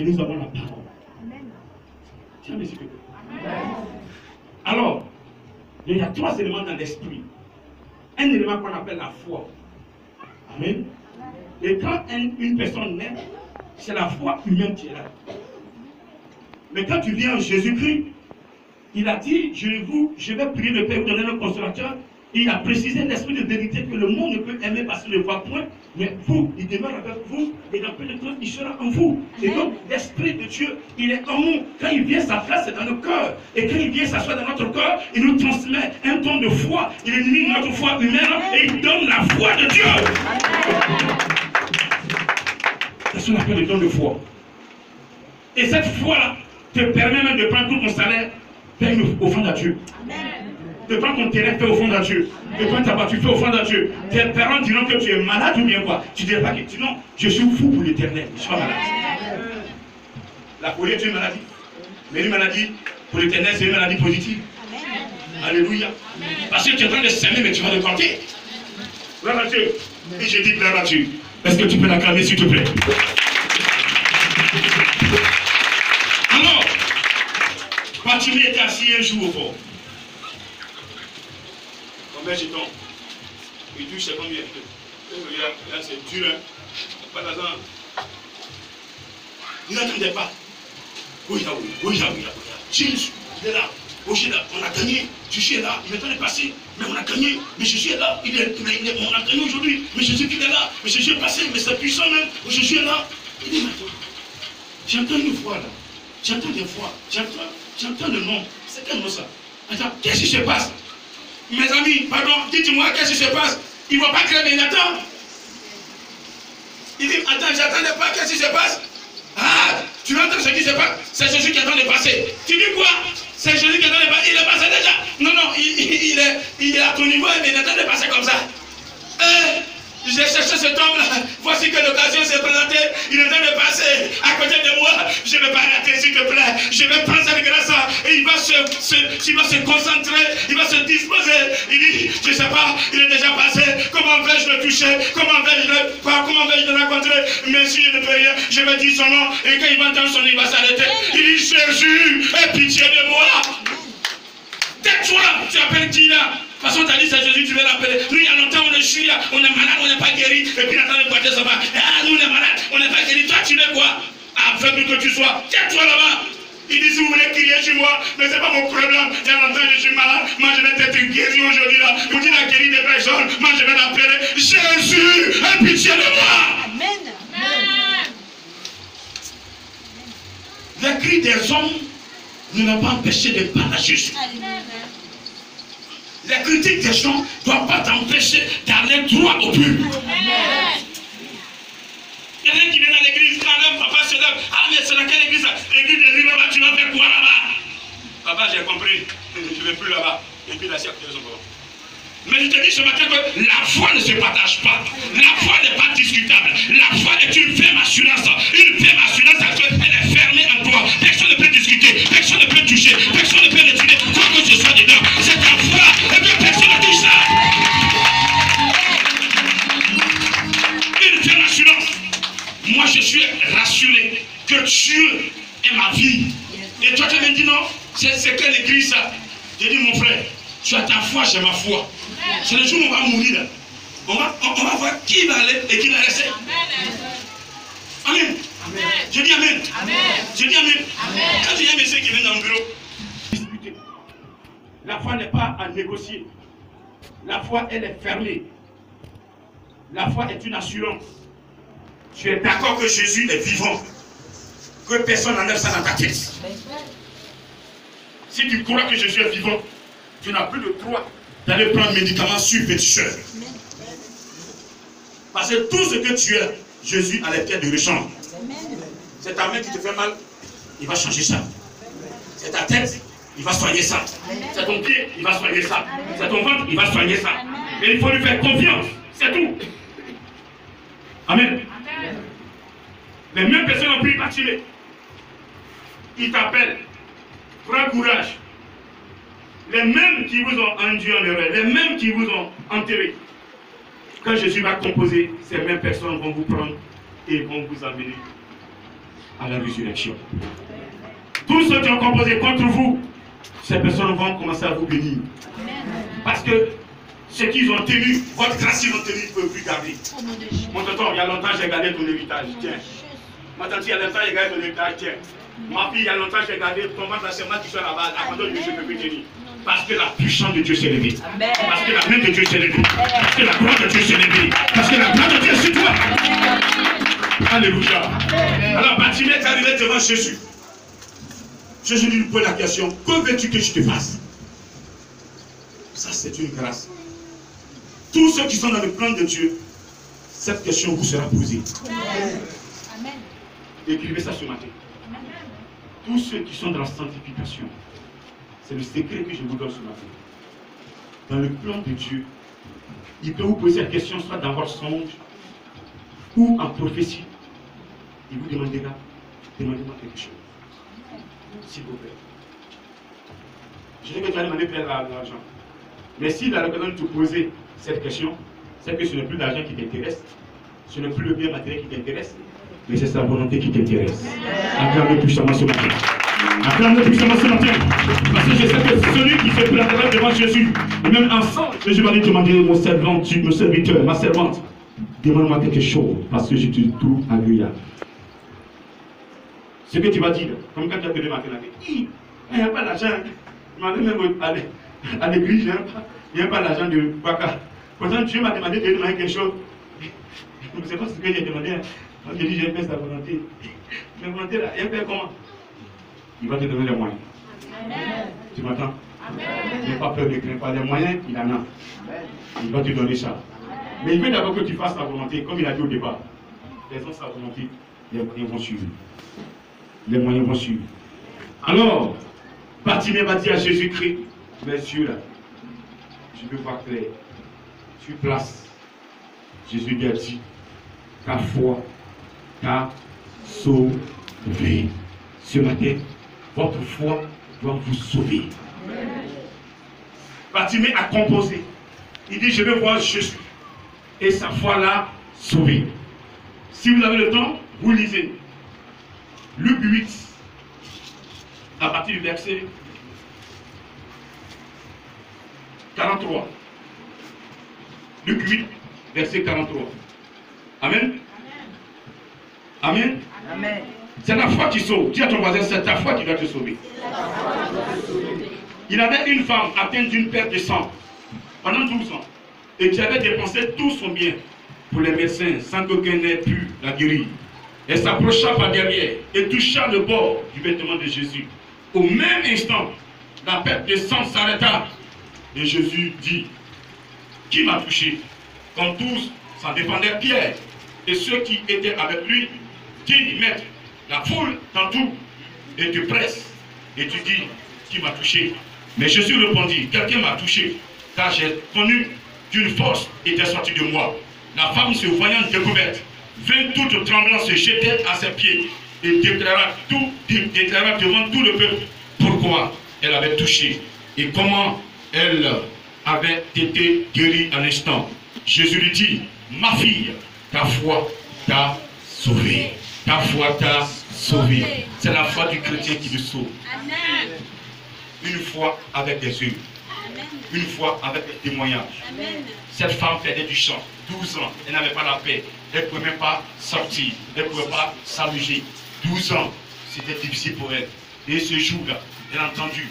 et nous avons la parole. Tiens, mais s'il te plaît. Alors, il y a 3 éléments dans l'esprit. Un élément qu'on appelle la foi. Amen. Et quand une personne naît, c'est la foi humaine qui est là. Mais quand tu viens en Jésus-Christ, il a dit, je vais prier le Père, vous donner le consolateur. Il a précisé l'esprit de vérité que le monde ne peut aimer parce qu'il ne le voit point, mais vous, il demeure avec vous, et dans peu de temps, il sera en vous. Et donc, l'esprit de Dieu, il est en nous. Quand il vient, sa place est dans le cœur. Et quand il vient s'asseoir dans notre cœur, il nous transmet un ton de foi. Il élimine notre foi humaine et il donne la foi de Dieu. C'est ce qu'on appelle le don de foi. Et cette foi-là te permet même de prendre tout ton salaire, faire une offrande à Dieu. De prendre ton terrain, fais offrande à Dieu. De prendre ta voiture, fais offrande à Dieu. Tes parents diront que tu es malade ou bien quoi. Tu ne diras pas que non, je suis fou pour l'éternel. Je suis pas malade. La folie est une maladie. Mais une maladie, pour l'éternel, c'est une maladie positive. Alléluia. Parce que tu es en train de s'aimer, mais tu vas le compter. Gloire à Dieu. Et je dis gloire à Dieu. Est-ce que tu peux l'acclamer, s'il te plaît? Alors, Bartimée était assis un jour au fond. Combien je tombe? Il touche, c'est combien? Là, c'est dur, hein? Pas d'argent. Il n'attendait pas. Oui, Jésus, il est là. On a gagné. Jésus est là. Il est en train de passer. Mais on a gagné. Mais Jésus est là. On a gagné aujourd'hui. Mais Jésus est là. Mais Jésus est passé. Mais c'est puissant même. Jésus est là. Il dit maintenant. J'entends une voix là. J'entends des voix. J'entends le nom. C'est quel nom ça? Attends, qu'est-ce qui se passe? Mes amis, pardon, dites-moi qu'est-ce qui se passe. Il ne va pas créer, mais il attend. Il dit, attends, j'attendais pas, qu'est-ce qui se passe? Ah, tu entends ce qui se passe? C'est Jésus qui est en train de passer. Tu dis quoi? C'est Jésus qui est en train de passer. Il est passé déjà. Non, il est à ton niveau, mais il est en train de passer comme ça. J'ai cherché cet homme-là. Voici que l'occasion s'est présentée. Il est en train de passer à côté de moi. Je ne vais pas rater, s'il te plaît. Je vais prendre cette grâce et il va se concentrer. Il va se disposer. Il dit, je ne sais pas, il est déjà passé. Comment vais-je le toucher? Comment vais-je le rencontrer? Mais si je ne peux rien, je vais dire son nom. Et quand il va entendre son nom, il va s'arrêter. Il dit, Jésus, aie pitié de moi. Tais-toi, tu appelles qui là? De toute façon, tu as dit c'est Jésus, tu veux l'appeler. Nous, il y a longtemps, on est chier, on est malade, on n'est pas guéri. Et puis, attends, le boiter, ça va. Ah, nous, on est malade, on n'est pas guéri. Toi, tu veux quoi? Faible que tu sois. Tais-toi là-bas. Il dit, si vous voulez crier chez moi, mais ce n'est pas mon problème. Il y a longtemps, je suis malade. Moi, je vais être guéri aujourd'hui là. Vous dites, la guéri des personnes. Moi, je vais l'appeler. Jésus, aie pitié de moi. Amen. Les cris des hommes ne m'ont pas empêché de parler à Jésus. Les critiques des gens ne doivent pas t'empêcher d'aller droit au but. Quelqu'un qui vient dans l'église, quand même, papa se lève. Ah, mais c'est dans quelle église? L'église de lui là-bas, tu vas faire quoi là-bas? Papa, j'ai compris. Je ne vais plus là-bas. Et puis là, c'est à côté de son papa. Mais je te dis ce matin que la foi ne se partage pas. La foi n'est pas discutable. La foi est une ferme assurance. Une ferme assurance parce qu'elle est fermée en toi. Personne ne peut discuter. Personne ne peut toucher. Personne ne peut retirer. Quoi que ce soit dedans. C'est ta foi. Et que personne ne touche ça. Une ferme assurance. Moi, je suis rassuré que Dieu est ma vie. Et toi, tu me dis non. C'est quelle église ça? J'ai dit, mon frère, tu as ta foi, j'ai ma foi. C'est le jour où on va mourir là. On va voir qui va aller et qui va rester. Amen. Amen. Je dis amen. Amen. Je dis amen. Amen. Quand il y a un monsieur qui vient dans le bureau, discuter. La foi n'est pas à négocier. La foi, elle est fermée. La foi est une assurance. Tu es d'accord que Jésus est vivant. Que personne n'enlève ça dans ta tête. Si tu crois que Jésus est vivant, tu n'as plus le droit d'aller prendre médicaments surpétiteurs. Parce que tout ce que tu es, Jésus a les pieds de rechange. C'est ta main qui te fait mal, il va changer ça. C'est ta tête, il va soigner ça. C'est ton pied, il va soigner ça. C'est ton ventre, il va soigner ça. Et il faut lui faire confiance. C'est tout. Amen. Les mêmes personnes ont pris Bartimée. Ils t'appellent. Prends courage. Les mêmes qui vous ont induit en erreur, les mêmes qui vous ont enterré. Quand Jésus va composer, ces mêmes personnes vont vous prendre et vont vous amener à la résurrection. Tous ceux qui ont composé contre vous, ces personnes vont commencer à vous bénir. Parce que ce qu'ils ont tenu, votre grâce qu'ils ont tenu, ils ne peuvent plus garder. Mon tonton, il y a longtemps j'ai gardé ton héritage. Tiens. Ma tante, il y a longtemps j'ai gardé ton héritage. Tiens. Ma fille, il y a longtemps j'ai gardé ton ventre, c'est moi qui suis là-bas. Abandonne Dieu, je ne peux plus tenir. Parce que la puissance de Dieu s'est levée. Parce que la main de Dieu s'est levée. Parce que la gloire de Dieu s'est levée. Parce que la gloire de Dieu est sur toi. Alléluia. Alors Bartimée est arrivé devant Jésus. Jésus lui pose la question, que veux-tu que je te fasse? Ça c'est une grâce. Tous ceux qui sont dans le plan de Dieu, cette question vous sera posée. Amen. Écrivez ça ce matin. Tous ceux qui sont dans la sanctification, c'est le secret que je vous donne ce matin. Dans le plan de Dieu, il peut vous poser la question soit dans votre songe ou en prophétie. Il vous demandera, demandez-moi quelque chose. S'il vous plaît. Je sais que tu as demandé plein d'argent. Mais s'il a l'occasion de te poser cette question, c'est que ce n'est plus l'argent qui t'intéresse, ce n'est plus le bien matériel qui t'intéresse, mais c'est sa volonté qui t'intéresse. Acclame-le puissamment ce matin. Acclame-le puissamment ce matin. Parce que je sais que celui qui se présentera devant Jésus, et même ensemble, Jésus va lui demander, mon serviteur, ma servante, demande-moi quelque chose, parce que je te trouve agréable. Ce que tu vas dire, comme quand tu as donné ma télé, il n'y a pas d'argent. Je m'en vais même à l'église, il n'y a pas d'argent de Baka. Pourtant, Dieu m'a demandé de demander quelque chose. Je ne sais pas ce que j'ai demandé. Moi, j'ai dit, j'ai fait sa volonté. Mais volonté là, il fait comment? Il va te donner les moyens. Amen. Tu m'entends? N'aie pas peur, ne crains pas. Les moyens, il en a. Il va te donner ça. Mais il veut d'abord que tu fasses ta volonté, comme il a dit au départ. Faisons sa volonté, les moyens vont suivre. Les moyens vont suivre. Alors, Bartimée va dire à Jésus-Christ, mes yeux là, je veux voir clair. Sur place, Jésus lui a dit, ta foi t'a sauvé. Ce matin, votre foi doit vous sauver. Bartimée a composé. Il dit, je veux voir Jésus. Et sa foi l'a sauvé. Si vous avez le temps, vous lisez. Luc 8, à partir du verset 43. Luc 8, verset 43. Amen. Amen. Amen. C'est la foi qui sauve. Dis à ton voisin, c'est ta foi qui doit te sauver. Il avait une femme atteinte d'une perte de sang pendant 12 ans et qui avait dépensé tout son bien pour les médecins sans qu'aucun n'ait pu la guérir. Elle s'approcha par derrière et toucha le bord du vêtement de Jésus. Au même instant, la perte de sang s'arrêta. Et Jésus dit, qui m'a touché? Comme tous s'en défendaient Pierre et ceux qui étaient avec lui, dit, maître, la foule t'entoure et te presse. Et tu dis, qui m'a touché? Mais Jésus répondit, quelqu'un m'a touché, car j'ai connu qu'une force était sortie de moi. La femme se voyant découverte, vint toute tremblante se jeter à ses pieds et déclara devant tout le peuple pourquoi elle avait touché et comment elle avait été guérie à l'instant. Jésus lui dit, ma fille, ta foi t'a sauvée. Ta foi t'a sauvée. C'est la foi du chrétien qui le sauve. Amen. Une foi avec des yeux. Une foi avec des témoignages. Amen. Cette femme faisait du chant, 12 ans, elle n'avait pas la paix. Elle ne pouvait même pas sortir, elle ne pouvait pas s'allonger. 12 ans, c'était difficile pour elle. Et ce jour-là, elle a entendu,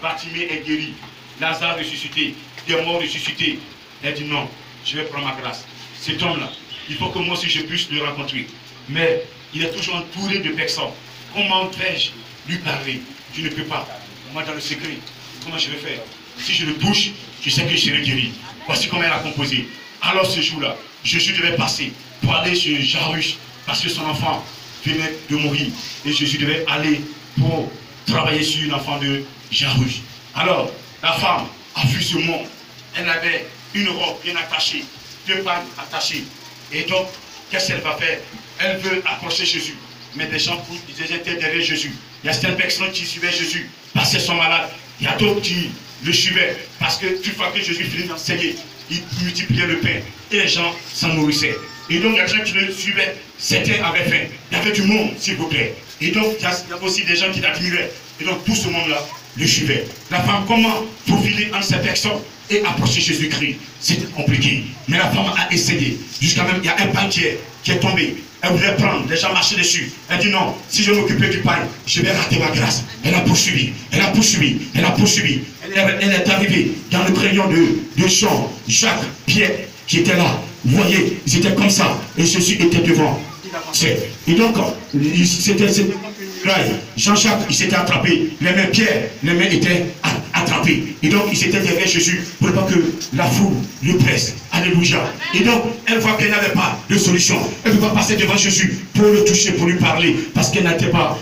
Bartimée est guéri, Lazare ressuscité, des morts ressuscités. Elle dit non, je vais prendre ma grâce. Cet homme-là, il faut que moi aussi je puisse le rencontrer. Mais il est toujours entouré de personnes. Comment vais-je lui parler? Je ne peux pas. Moi, dans le secret, comment je vais faire? Si je le touche, je sais que je serai guéri. Voici comment elle a composé. Alors ce jour-là, Jésus devait passer pour aller chez Jairus parce que son enfant venait de mourir. Et Jésus devait aller pour travailler sur l'enfant de Jairus. Alors, la femme a vu ce monde. Elle avait une robe bien attachée, 2 pagnes attachées. Et donc, qu'est-ce qu'elle va faire? Elle veut approcher Jésus. Mais des gens ils étaient derrière Jésus. Il y a certaines personnes qui suivaient Jésus parce qu'elles sont malades. Il y a d'autres qui le suivaient parce que une fois que Jésus finit d'enseigner, il multipliait le pain et les gens s'en nourrissaient. Et donc les gens qui le suivaient, certains avaient faim. Il y avait du monde, s'il vous plaît. Et donc, il y a aussi des gens qui l'admiraient. Et donc, tout ce monde-là le suivait. La femme, comment profiler entre ces personnes et approcher Jésus-Christ? C'était compliqué. Mais la femme a essayé. Jusqu'à même, il y a un pain qui est tombé. Elle voulait prendre, les gens marchaient dessus. Elle dit non, si je m'occupais du pain, je vais rater ma grâce. Elle a poursuivi, elle a poursuivi, elle a poursuivi. Elle est arrivée dans le crayon de Jean, Jacques, Pierre, qui étaient là. Vous voyez, ils étaient comme ça. Et Jésus était devant. Et donc, c'était Jean-Jacques, il s'était attrapé. Les mains Pierre, les mains étaient attrapées. Et donc, il s'était derrière Jésus pour ne pas que la foule le presse. Alléluia. Et donc, elle voit qu'elle n'avait pas de solution. Elle ne peut pas passer devant Jésus pour le toucher, pour lui parler. Parce qu'elle n'a pas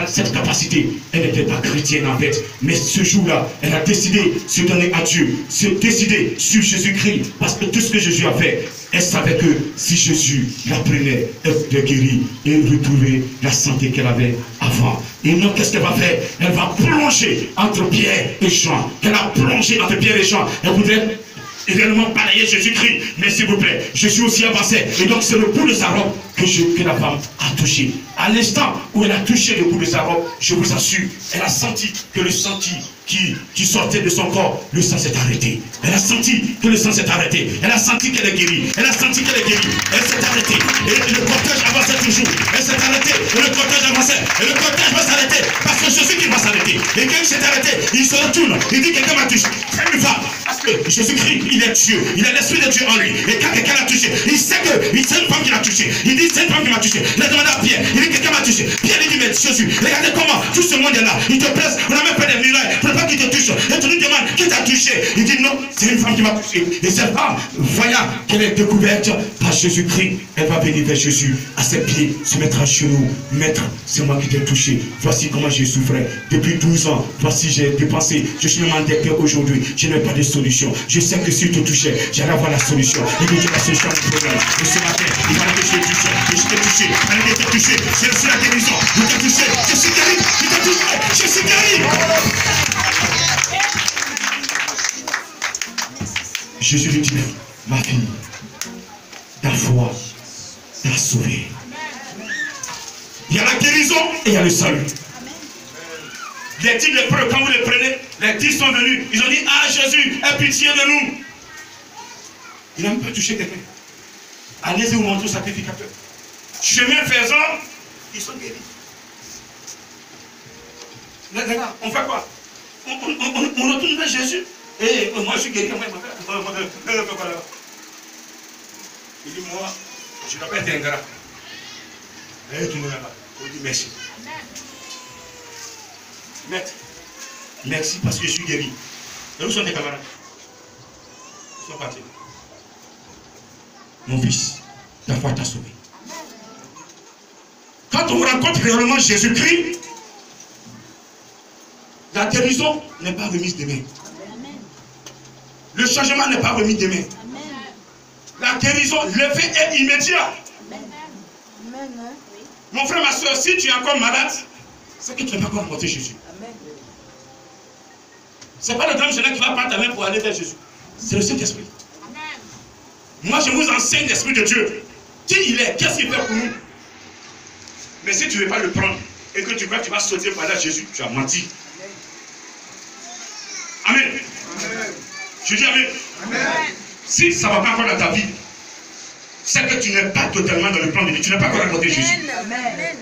cette capacité. Elle n'était pas chrétienne en fait. Mais ce jour-là, elle a décidé de se donner à Dieu. Se décider sur Jésus-Christ. Parce que tout ce que Jésus a fait, elle savait que si Jésus la prenait, elle était guérie et retrouver la santé qu'elle avait avant. Et donc, qu'est-ce qu'elle va faire? Elle va plonger entre Pierre et Jean. Elle a plongé entre Pierre et Jean. Elle voudrait réellement balayer Jésus-Christ. Mais s'il vous plaît, Jésus aussi avançait. Et donc, c'est le bout de sa robe que la femme a touché. À l'instant où elle a touché le bout de sa robe, je vous assure, elle a senti que le sang qui sortait de son corps, le sang s'est arrêté. Elle a senti que le sang s'est arrêté. Elle a senti qu'elle est guérie. Elle a senti qu'elle est guérie. Elle s'est arrêtée. Et le cortège avançait toujours. Elle s'est arrêtée. Et le cortège avançait. Et le cortège va s'arrêter. Parce que Jésus qui va s'arrêter. Et quand il s'est arrêté, il se retourne. Il dit quelqu'un m'a touché. C'est une femme. Parce que Jésus-Christ, il est Dieu. Il a l'esprit de Dieu en lui. Et quand quelqu'un l'a touché, il sait que c'est une femme qui l'a touché. Il dit c'est une femme qui m'a touché. Il a demandé à Pierre. Il dit quelqu'un m'a touché. Pierre lui dit mais Jésus, regardez comment tout ce monde est là. Il te presse. On n'a même pas des murailles. Pour pas qu'il te touche. Et tu lui demandes qui t'a touché. Il dit non, c'est une femme qui m'a touché. Et cette femme, voyant qu'elle est découverte par Jésus-Christ, elle va venir vers Jésus à ses pieds, se mettre à genoux. Maître, c'est moi qui t'ai touché. Voici comment j'ai souffert. Depuis 12 ans, voici j'ai dépensé. Je suis même endetté aujourd'hui. Je n'ai pas de solution. Je sais que si tu te touchais, j'allais avoir la solution. Et que j'ai la solution au problème. Et ce matin, il fallait que je t'ai touché. Et je t'ai touché. Il fallait que je t'ai touché. J'ai reçu la guérison. Je t'ai touché. Je suis guéri. Je t'ai touché. Je suis guéri. Jésus lui dit, ma fille, ta foi t'a sauvée. Il y a la guérison et il y a le salut. Les 10 lépreux, quand vous les prenez, les 10 sont venus. Ils ont dit, ah Jésus, aie pitié de nous. Il n'a même pas touché quelqu'un. Allez-y vous montrer au sacrificateur. Chemin faisant, ils sont guéris. Là, on fait quoi? On retourne vers Jésus. Et moi je suis guéri. Il dit, moi, je ne dois pas être ingrat. Et tout le monde là-bas. Il dit merci. Maître, merci parce que je suis guéri. Et où sont tes camarades? Ils sont partis. Mon fils, ta foi t'a sauvé. Quand on rencontre réellement Jésus-Christ, la guérison n'est pas remise demain. Le changement n'est pas remis demain. La guérison, l'effet est immédiat. Mon frère, ma soeur, si tu es encore malade, c'est que tu n'as pas encore rencontré Jésus. Ce n'est pas le grand jeune qui va prendre ta main pour aller vers Jésus. C'est le Saint-Esprit. Moi, je vous enseigne l'Esprit de Dieu. Qui il est? Qu'est-ce qu'il fait pour nous? Mais si tu ne veux pas le prendre et que tu crois que tu vas sauter pour aller à Jésus, tu as menti. Amen. Amen. Je dis amen. Amen. Si ça ne va pas encore dans ta vie, c'est que tu n'es pas totalement dans le plan de Dieu. Tu n'as pas encore rencontré Jésus. Amen.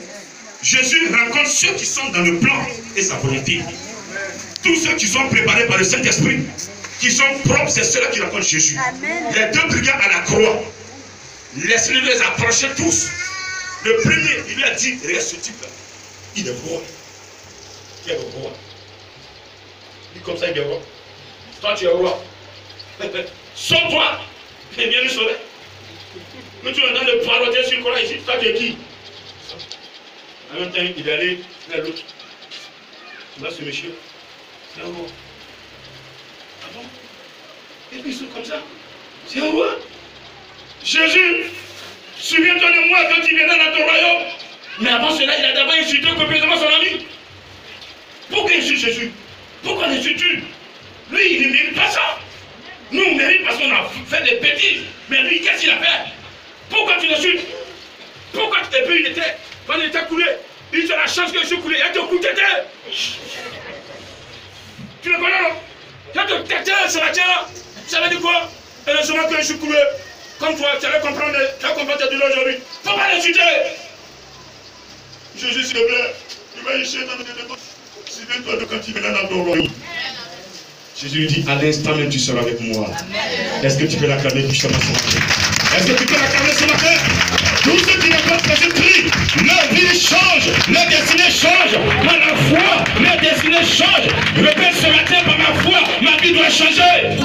Jésus rencontre ceux qui sont dans le plan et sa volonté. Tous ceux qui sont préparés par le Saint-Esprit, qui sont propres, c'est ceux-là qui rencontrent Jésus. Amen. Les 2 brigands à la croix, laissez-les les approcher tous. Le premier, il lui a dit, regarde ce type-là, il est roi. Qui est le roi? Il dit comme ça, il est roi. Toi, tu es roi. Sauve-toi et viens nous sauver. Mais tu es en train de paroter sur le Coran ici. Toi, tu es qui? En même temps, il est allé vers l'autre. Tu vois ce monsieur? C'est un roi. Ah bon? Et puis ils sont comme ça. C'est un roi. Jésus, souviens-toi de moi quand il viendra dans ton royaume. Mais avant cela, il a d'abord insulté complètement son ami. Pourquoi il insulte Jésus? Pourquoi l'insulte-tu? Lui, il ne mérite pas ça. Nous, on mérite parce qu'on a fait des bêtises. Mais lui, qu'est-ce qu'il a fait? Pourquoi tu l'insultes? Pourquoi tu t'es pris une tête quand il était coulé? Il te l'a semence que je suis coulé, il y a ton coup de tête. Tu le connais, non? Il y a ton tête ce matin. Ça veut dire quoi? Et le semence que je suis coulé. Comme toi, tu vas comprendre tes douleurs aujourd'hui. Faut pas les chuter. Jésus, s'il te plaît, il va y chercher dans le dédé. Souviens-toi de quand il venait dans ton royaume. Jésus lui dit, à l'instant même tu seras avec moi. Est-ce que tu peux l'acclamer puissamment ce matin? Est-ce que tu peux l'acclamer ce matin? Tous ceux qui rencontrent Jésus-Christ, leur vie change, leur destinée change. Par la foi, leur destinée change. Répète ce matin, par ma foi, ma vie doit changer.